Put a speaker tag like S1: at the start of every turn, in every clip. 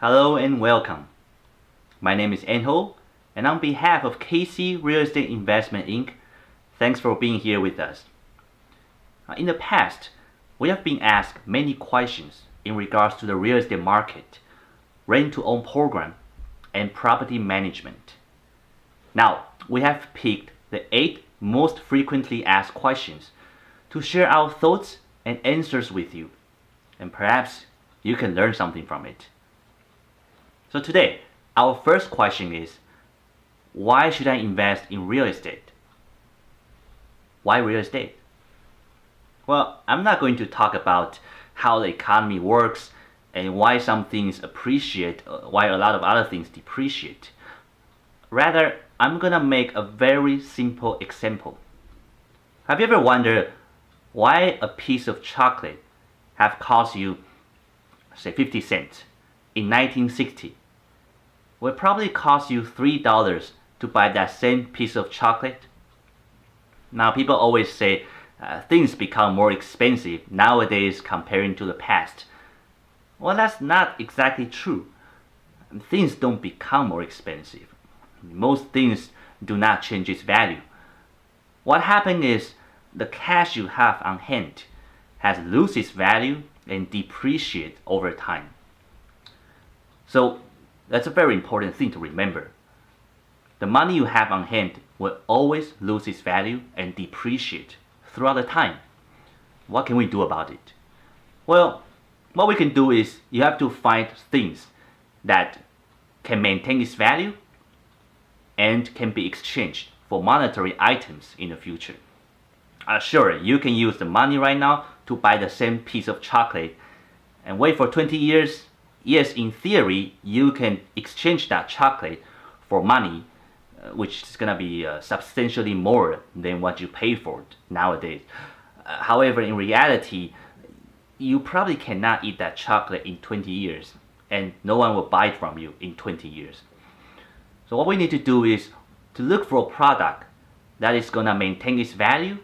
S1: Hello and welcome. My name is Enho, and on behalf of KC Real Estate Investment Inc., thanks for being here with us. In the past, we have been asked many questions in regards to the real estate market, rent-to-own program, and property management. Now, we have picked the 8 most frequently asked questions to share our thoughts and answers with you, and perhaps you can learn something from it. So today, our first question is, why should I invest in real estate? Why real estate? Well, I'm not going to talk about how the economy works and why some things appreciate, why a lot of other things depreciate. Rather, I'm gonna make a very simple example. Have you ever wondered why a piece of chocolate have cost you, say, 50 cents in 1960? Will probably cost you $3 to buy that same piece of chocolate. Now, people always say things become more expensive nowadays comparing to the past. Well, that's not exactly true. Things don't become more expensive. Most things do not change its value. What happens is the cash you have on hand has lost its value and depreciate over time. So that's a very important thing to remember. The money you have on hand will always lose its value and depreciate throughout the time. What can we do about it? Well, what we can do is you have to find things that can maintain its value and can be exchanged for monetary items in the future. Sure, you can use the money right now to buy the same piece of chocolate and wait for 20 years. Yes, in theory, you can exchange that chocolate for money, which is going to be substantially more than what you pay for it nowadays. However, in reality, you probably cannot eat that chocolate in 20 years, and no one will buy it from you in 20 years. So what we need to do is to look for a product that is going to maintain its value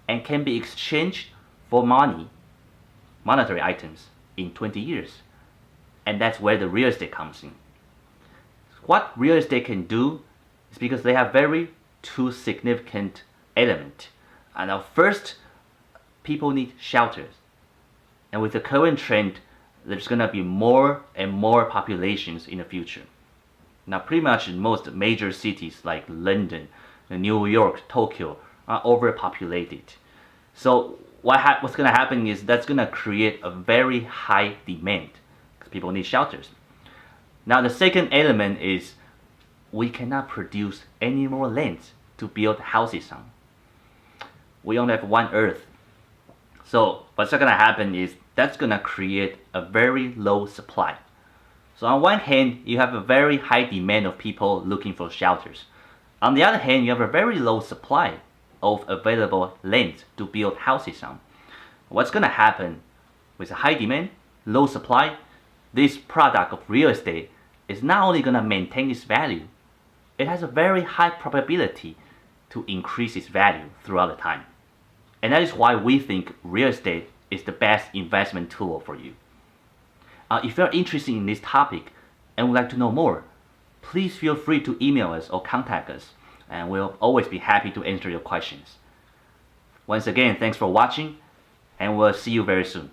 S1: and can be exchanged for money, monetary items, in 20 years. And that's where the real estate comes in. What real estate can do is because they have very two significant elements. And now first, people need shelters. And with the current trend, there's going to be more and more populations in the future. Now pretty much in most major cities like London, New York, Tokyo are overpopulated. So what's going to happen is that's going to create a very high demand. People need shelters. Now the second element is we cannot produce any more land to build houses on. We only have one earth. So what's going to happen is that's going to create a very low supply. So on one hand, you have a very high demand of people looking for shelters. On the other hand, you have a very low supply of available land to build houses on. What's going to happen with a high demand, low supply? This product of real estate is not only going to maintain its value, it has a very high probability to increase its value throughout the time. And that is why we think real estate is the best investment tool for you. If you're interested in this topic and would like to know more, please feel free to email us or contact us, and we'll always be happy to answer your questions. Once again, thanks for watching, and we'll see you very soon.